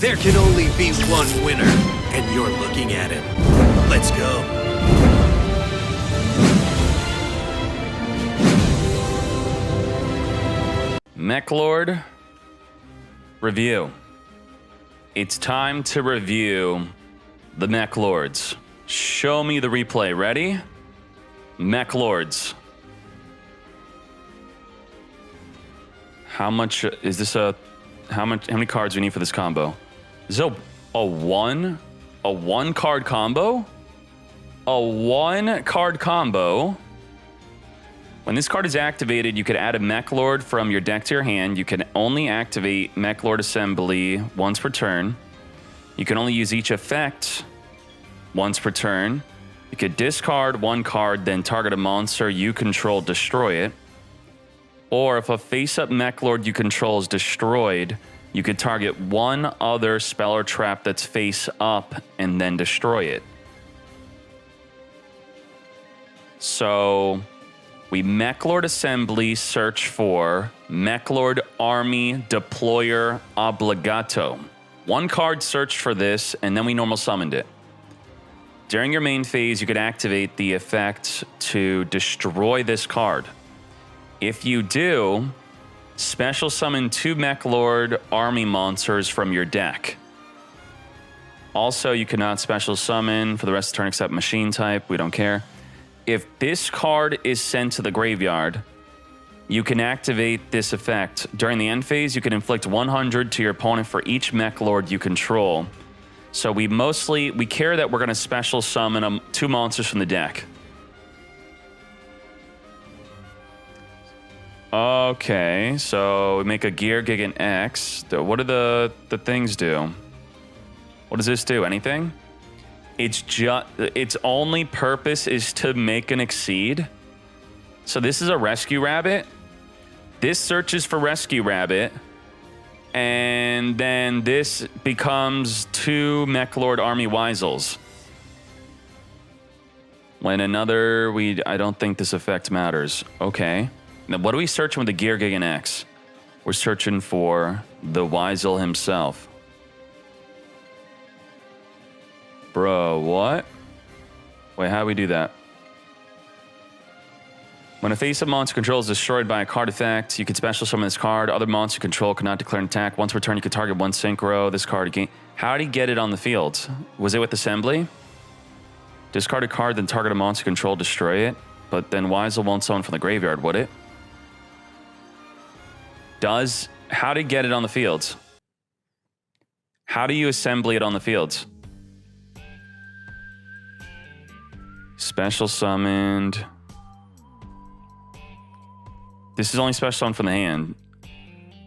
There can only be one winner, and you're looking at him. Let's go. Meklord, review. It's time to review the Meklords. Show me the replay. Ready? Meklords. How much is this how many cards do we need for this combo? Is it a one card combo? A 1 card combo. When this card is activated, you could add a Meklord from your deck to your hand. You can only activate Meklord Assembly once per turn. You can only use each effect once per turn. You could discard 1 card, then target a monster you control, destroy it. Or if a face-up Meklord you control is destroyed, you could target 1 other spell or trap that's face up and then destroy it. So we Meklord Assembly search for Meklord Army Deployer Obligato. 1 card searched for this, and then we normal summoned it. During your main phase, you could activate the effect to destroy this card. If you do, special summon 2 Meklord Army monsters from your deck. Also, you cannot special summon for the rest of the turn except machine type. We don't care. If this card is sent to the graveyard, you can activate this effect. During the end phase, you can inflict 100 to your opponent for each Meklord you control. So we care that we're going to special summon 2 monsters from the deck. Okay, so we make a Gear Gigant X. What do the things do? What does this do? Anything? Its only purpose is to make an Exceed. So this is a Rescue Rabbit. This searches for Rescue Rabbit. And then this becomes 2 Meklord Army Weisels. When another, I don't think this effect matters. Okay. Now what are we searching with the Gear Gigant X? We're searching for the Weisel himself. Bro, what? Wait, how do we do that? When a face-up monster control is destroyed by a card effect, you can special summon this card. Other monster you control cannot declare an attack. Once per turn, you can target 1 synchro. This card again. How did he get it on the field? Was it with Assembly? Discard a card, then target a monster you control, destroy it. But then Weisel won't summon from the graveyard, would it? How did he get it on the field? How do you Assembly it on the field? Special summoned. This is only special summoned from the hand.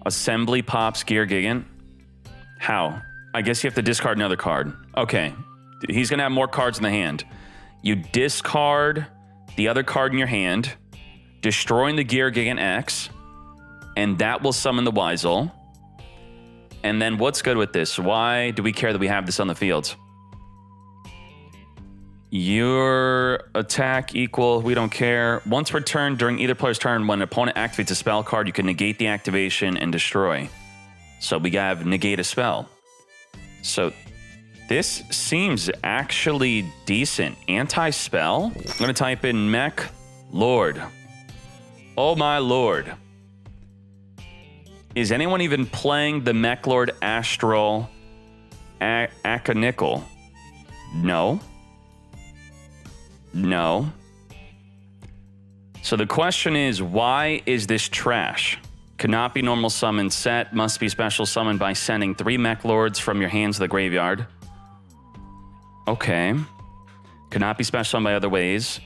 Assembly pops Gear Gigant. How? I guess you have to discard another card. Okay. He's going to have more cards in the hand. You discard the other card in your hand, destroying the Gear Gigant X, and that will summon the Weisel. And then what's good with this? Why do we care that we have this on the field? Your attack equal, we don't care. Once per turn during either player's turn, when an opponent activates a spell card, you can negate the activation and destroy. So we have negate a spell. So this seems actually decent. Anti-spell? I'm going to type in Meklord. Oh my lord. Is anyone even playing the Meklord Astral Aconical? No. No. So the question is, why is this trash? Cannot be normal summon set. Must be special summoned by sending 3 Meklords from your hands to the graveyard. Okay. Cannot be special summoned by other ways.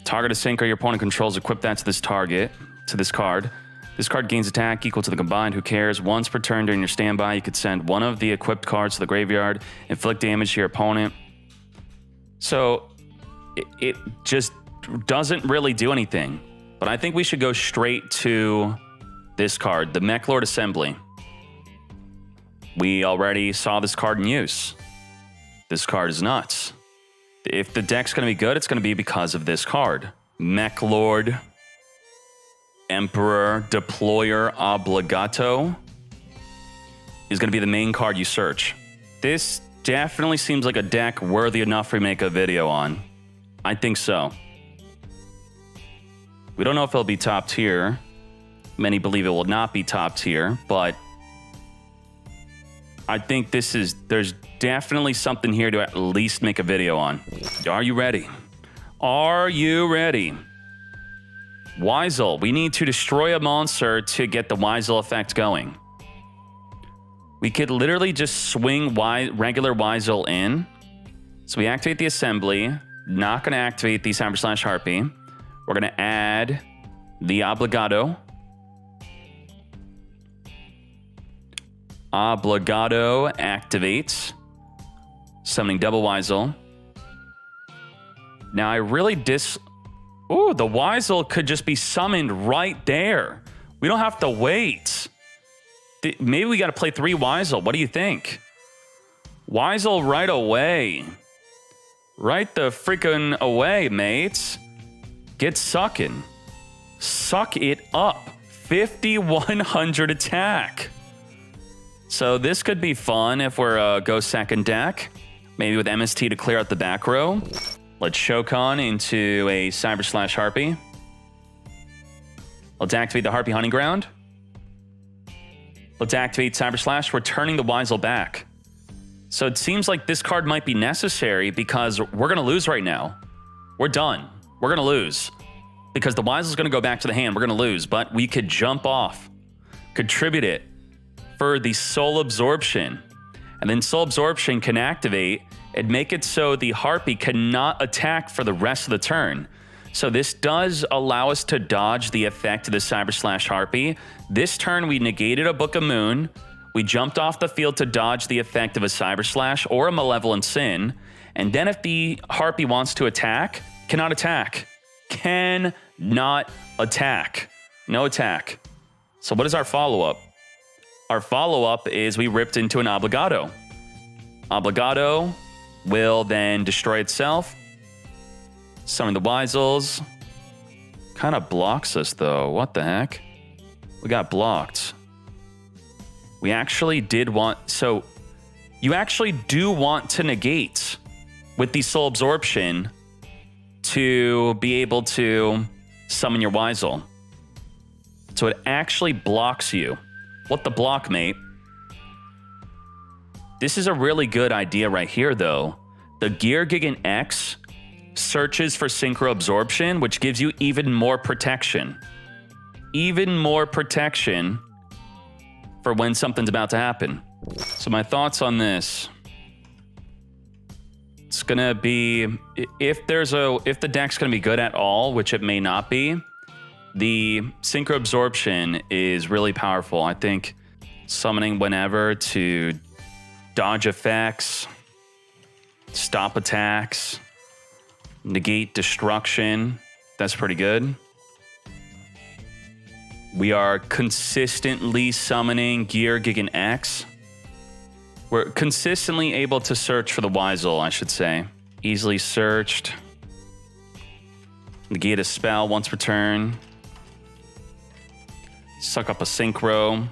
Target a synchro your opponent controls. Equip that to this target, to this card. This card gains attack equal to the combined. Who cares? Once per turn during your standby, you could send 1 of the equipped cards to the graveyard. Inflict damage to your opponent. So it just doesn't really do anything. But I think we should go straight to this card, the Meklord Assembly. We already saw this card in use. This card is nuts. If the deck's going to be good, it's going to be because of this card. Meklord Emperor Deployer Obligato is going to be the main card you search. This definitely seems like a deck worthy enough to make a video on. I think so. We don't know if it'll be top tier. Many believe it will not be top tier, but I think there's definitely something here to at least make a video on. Are you ready? Are you ready? Weisel. We need to destroy a monster to get the Weisel effect going. We could literally just swing regular Weisel in. So we activate the assembly. Not going to activate the Cyber Slash Harpy. We're going to add the Obligado. Obligado activates. Summoning double Weisel. Now I really Ooh, the Weisel could just be summoned right there. We don't have to wait. Maybe we got to play 3 Weisel. What do you think? Weisel right away. Right the freaking away, mates. Get sucking. Suck it up. 5,100 attack. So this could be fun if we're a go second deck. Maybe with MST to clear out the back row. Let's Shokan into a Cyber Slash Harpy. Let's activate the Harpy Hunting Ground. Let's activate Cyber Slash, returning the Weisel back. So it seems like this card might be necessary because we're going to lose right now. We're done. We're going to lose. Because the Weisel's going to go back to the hand. We're going to lose. But we could jump off. Contribute it for the Soul Absorption. And then Soul Absorption can activate and make it so the Harpy cannot attack for the rest of the turn. So this does allow us to dodge the effect of the Cyber Slash Harpy. This turn, we negated a Book of Moon. We jumped off the field to dodge the effect of a Cyber Slash or a Malevolent Sin. And then if the Harpy wants to attack, cannot attack. Cannot attack. No attack. So what is our follow-up? Our follow-up is we ripped into an Obligado. Obligado will then destroy itself. Summon the Weisels. Kind of blocks us, though. What the heck? We got blocked. We actually did want... So, you actually do want to negate with the Soul Absorption to be able to summon your Weisel. So it actually blocks you. What the block, mate? This is a really good idea right here, though. The Gear Gigant X searches for Synchro Absorption, which gives you even more protection. Even more protection for when something's about to happen. So my thoughts on this. It's gonna be, if the deck's gonna be good at all, which it may not be, the Synchro Absorption is really powerful. I think summoning whenever to dodge effects, stop attacks, negate destruction, that's pretty good. We are consistently summoning Gear Gigant X. We're consistently able to search for the Weisel, I should say. Easily searched. Negate a spell once per turn. Suck up a Synchro.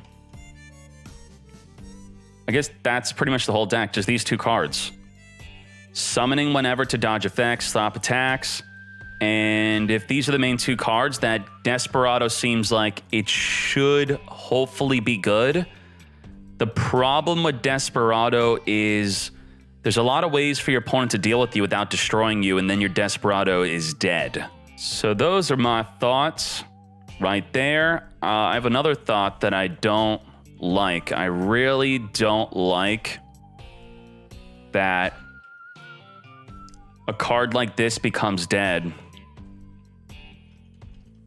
I guess that's pretty much the whole deck, just these 2 cards. Summoning whenever to dodge effects, stop attacks. And if these are the main 2 cards, that Desperado seems like it should hopefully be good. The problem with Desperado is there's a lot of ways for your opponent to deal with you without destroying you, and then your Desperado is dead. So those are my thoughts right there. I have another thought that I don't like. I really don't like that a card like this becomes dead.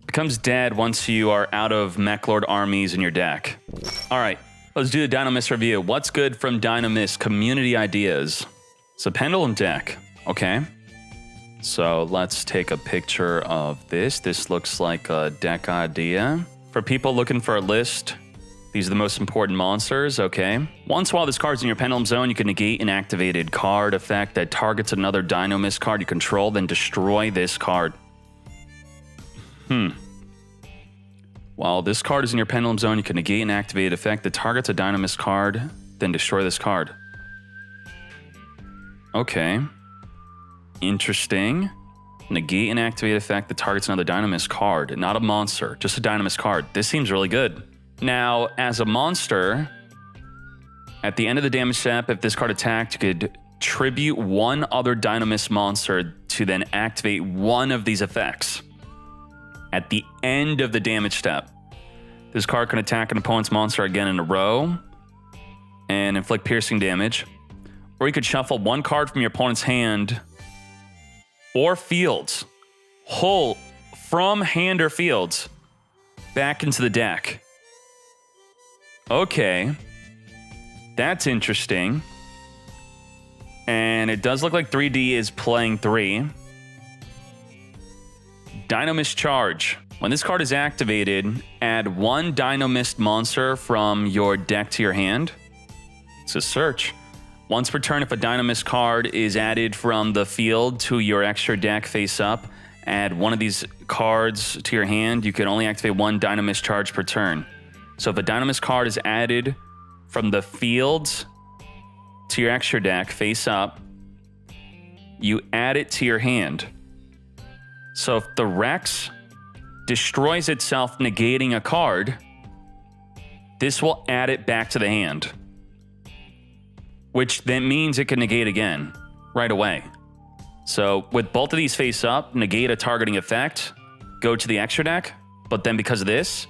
Becomes dead once you are out of Meklord armies in your deck. All right, let's do the Dinomist review. What's good from Dinomist community ideas? It's a Pendulum deck, okay? So let's take a picture of this. This looks like a deck idea. For people looking for a list, these are the most important monsters, okay? Once while this card's in your Pendulum Zone, you can negate an activated card effect that targets another Dinomist card you control, then destroy this card. While this card is in your Pendulum Zone, you can negate an activated effect that targets a Dinomist card, then destroy this card. Okay. Interesting. Negate and activate effect that targets another Dinomist card, not a monster, just a Dinomist card. This seems really good. Now, as a monster, at the end of the damage step, if this card attacked, you could tribute one other Dinomist monster to then activate one of these effects. At the end of the damage step, this card can attack an opponent's monster again in a row and inflict piercing damage. Or you could shuffle one card from your opponent's hand or fields, whole from hand or fields, back into the deck. Okay, that's interesting. And it does look like 3D is playing 3. Dinomist Charge. When this card is activated, add one Dinomist monster from your deck to your hand. It's a search. Once per turn, if a Dinomist card is added from the field to your extra deck face up, add one of these cards to your hand. You can only activate one Dinomist Charge per turn. So if a Dinomist card is added from the field to your extra deck face up, you add it to your hand. So if the Rex destroys itself negating a card, this will add it back to the hand, which then means it can negate again right away. So with both of these face up, negate a targeting effect, go to the extra deck, but then because of this,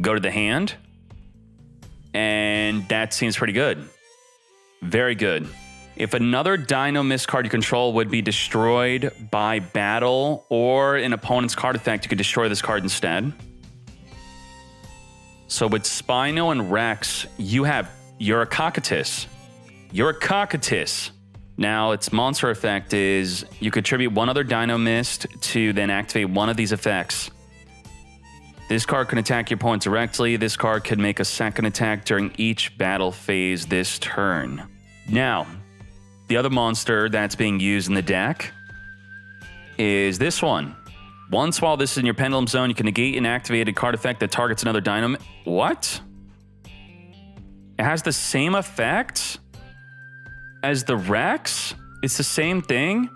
go to the hand, and that seems pretty good. Very good. If another Dinomist card you control would be destroyed by battle or an opponent's card effect, you could destroy this card instead. So with Spino and Rex, you're a Cocytus. You're a Cocytus. Now, its monster effect is you contribute one other Dinomist to then activate one of these effects. This card can attack your opponent directly. This card can make a second attack during each battle phase this turn. Now, the other monster that's being used in the deck is this one. Once while this is in your Pendulum Zone, you can negate an activated card effect that targets another Dinomist. What? It has the same effect as the Rex? It's the same thing?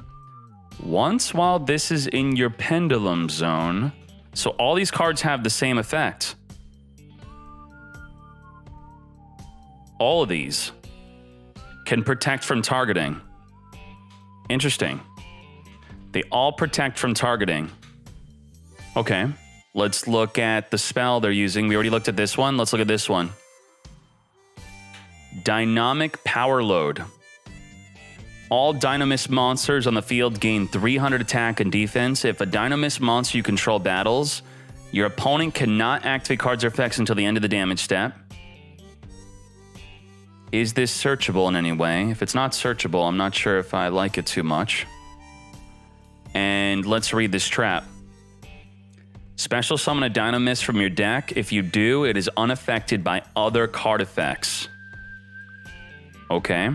Once while this is in your Pendulum Zone. So all these cards have the same effect. All of these can protect from targeting. Interesting. They all protect from targeting. Okay, let's look at the spell they're using. We already looked at this one. Let's look at this one. Dynamic Power Load. All Dinomist monsters on the field gain 300 attack and defense. If a Dinomist monster you control battles, your opponent cannot activate cards or effects until the end of the damage step. Is this searchable in any way? If it's not searchable, I'm not sure if I like it too much. And let's read this trap. Special summon a Dinomist from your deck. If you do, it is unaffected by other card effects. Okay.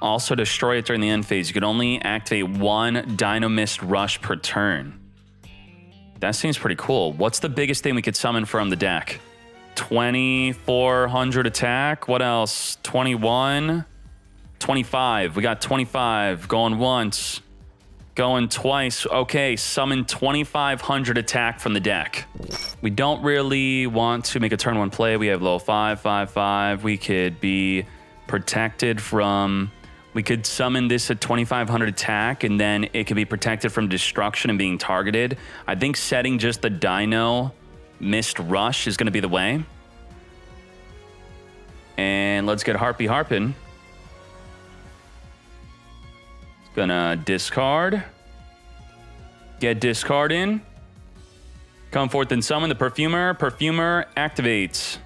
Also, destroy it during the end phase. You can only activate one Dinomist Rush per turn. That seems pretty cool. What's the biggest thing we could summon from the deck? 2,400 attack. What else? 21. 25. We got 25. Going once. Going twice. Okay, summon 2,500 attack from the deck. We don't really want to make a turn one play. We have low 5, 5, 5. We could be protected from... We could summon this at 2,500 attack, and then it could be protected from destruction and being targeted. I think setting just the Dino Mist Rush is going to be the way. And let's get Harpy Harpin. Gonna discard. Get discard in. Come forth and summon the Perfumer. Perfumer activates.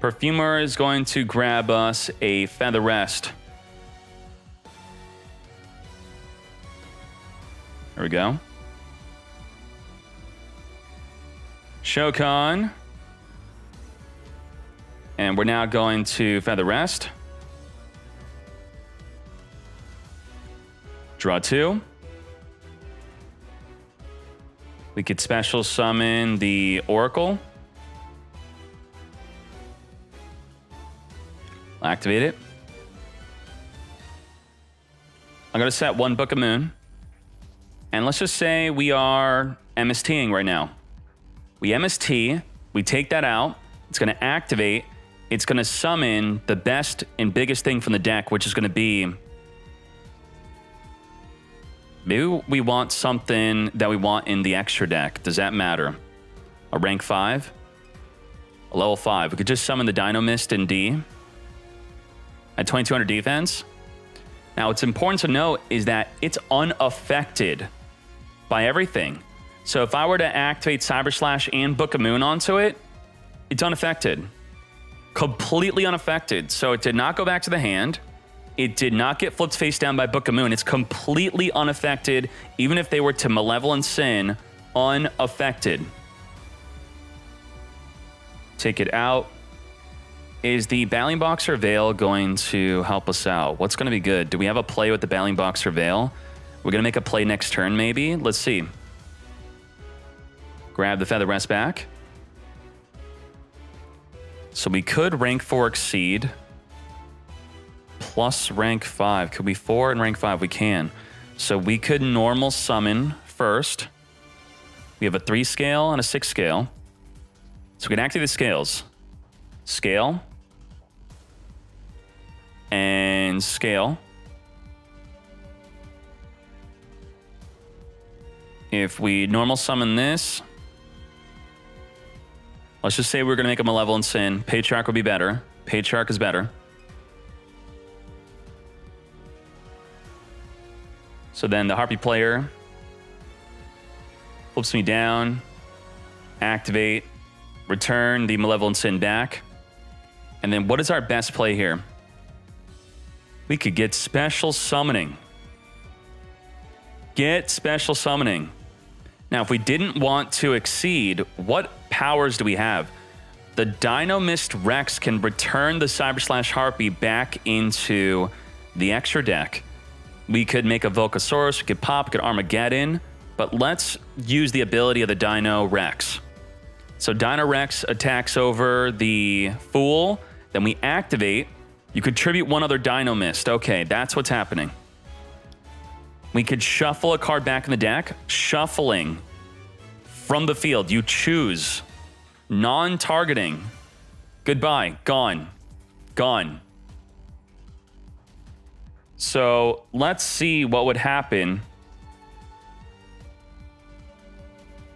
Perfumer is going to grab us a Feather Rest. There we go. Shokan. And we're now going to Feather Rest. Draw 2. We could special summon the Oracle. Activate it. I'm going to set 1 Book of Moon. And let's just say we are MSTing right now. We MST, we take that out. It's going to activate. It's going to summon the best and biggest thing from the deck, which is going to be... Maybe we want something that we want in the extra deck. Does that matter? A rank 5? A level 5. We could just summon the Dinomist in D at 2200 defense. Now, what's important to note is that it's unaffected by everything. So if I were to activate Cyber Slash and Book of Moon onto it, it's unaffected. Completely unaffected. So it did not go back to the hand. It did not get flipped face down by Book of Moon. It's completely unaffected, even if they were to Malevolent Sin, unaffected. Take it out. Is the Battling Boxer Veil going to help us out? What's going to be good? Do we have a play with the Battling Boxer Veil? We're going to make a play next turn, maybe? Let's see. Grab the Feather Rest back. So we could rank 4 exceed. Plus rank 5. Could we 4 and rank 5? We can. So we could normal summon first. We have a 3 scale and a 6 scale. So we can activate the scales. Scale. And scale. If we normal summon this, let's just say we're going to make a Malevolent Sin. Patriarch would be better. Patriarch is better. So then the Harpy player flips me down, activate, return the Malevolent Sin back. And then what is our best play here? We could get Special Summoning. Get Special Summoning. Now, if we didn't want to exceed, what powers do we have? The Dinomist Rex can return the Cyber Slash Harpy back into the extra deck. We could make a Volcasaurus, we could pop, we could Armageddon, but let's use the ability of the Dino Rex. So Dino Rex attacks over the Fool, then we activate. You contribute 1 other Dinomist. Okay, that's what's happening. We could shuffle a card back in the deck. Shuffling from the field. You choose. Non-targeting. Goodbye. Gone. Gone. So let's see what would happen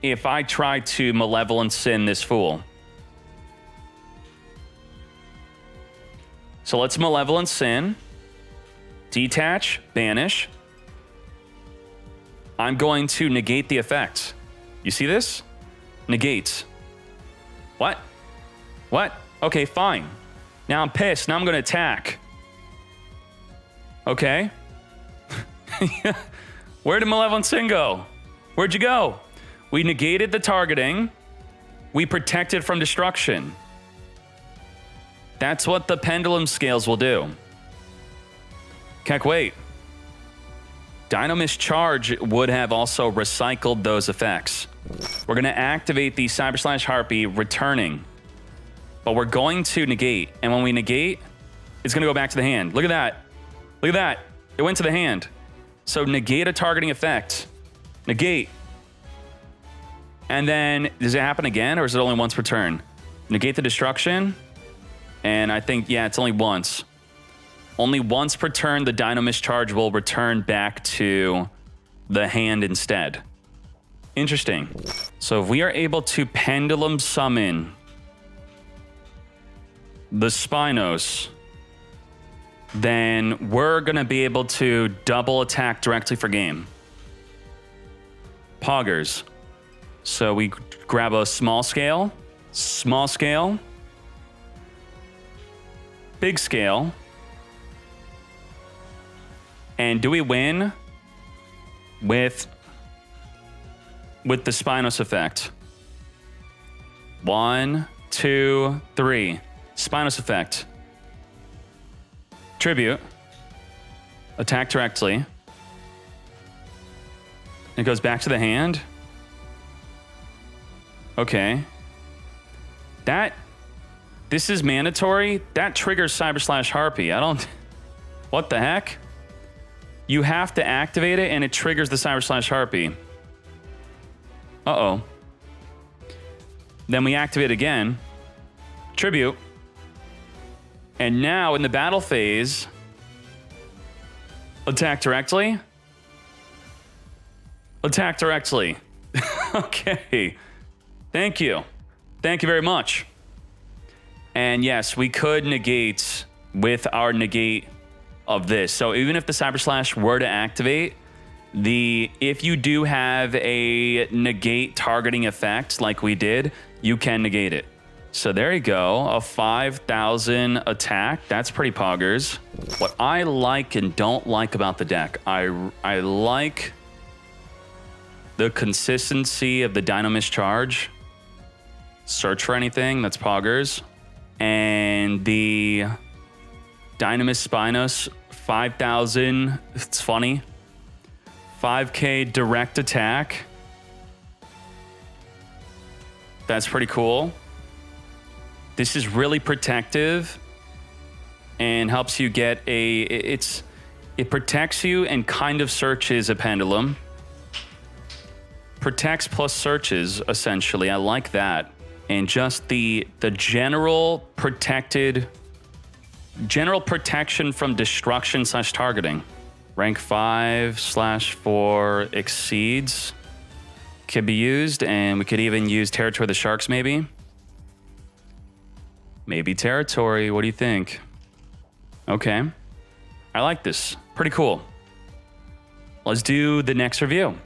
if I try to Malevolent Sin this Fool. So let's Malevolent Sin. Detach. Banish. I'm going to negate the effect. You see this? Negate. What? What? Okay, fine. Now I'm pissed. Now I'm going to attack. Okay. Where did Malevolent Sin go? Where'd you go? We negated the targeting. We protected from destruction. That's what the pendulum scales will do. Heck, wait. Dinomist Charge would have also recycled those effects. We're going to activate the Cyber Slash Harpy, returning. But we're going to negate. And when we negate, it's going to go back to the hand. Look at that. Look at that. It went to the hand. So negate a targeting effect. Negate. And then, does it happen again, or is it only once per turn? Negate the destruction. And I think, yeah, it's only once. Only once per turn, the Dinomist Charge will return back to the hand instead. Interesting. So if we are able to Pendulum Summon the Spinos, then we're going to be able to double attack directly for game. Poggers. So we grab a small scale, big scale. And do we win with the Spinos effect? 1, 2, 3. Spinos effect. Tribute. Attack directly. It goes back to the hand. Okay. This is mandatory. That triggers Cyber Slash Harpy. What the heck? You have to activate it, and it triggers the Cyber Slash Harpy. Uh-oh. Then we activate again. Tribute. And now, in the battle phase, attack directly. Attack directly. Okay. Thank you. Thank you very much. And yes, we could negate with our negate of this. So even if the Cyber Slash were to activate, if you do have a negate targeting effect like we did, you can negate it. So there you go, a 5,000 attack. That's pretty poggers. What I like and don't like about the deck, I like the consistency of the Dinomist charge. Search for anything, that's poggers. And the Dinomist Spinos, 5,000, it's funny. 5k direct attack. That's pretty cool. This is really protective and helps you get it protects you and kind of searches a pendulum. Protects plus searches, essentially. I like that. And just the general protection from destruction / targeting. Rank 5/4 exceeds could be used, and we could even use Territory of the Sharks, maybe. Maybe Territory. What do you think? Okay. I like this. Pretty cool. Let's do the next review.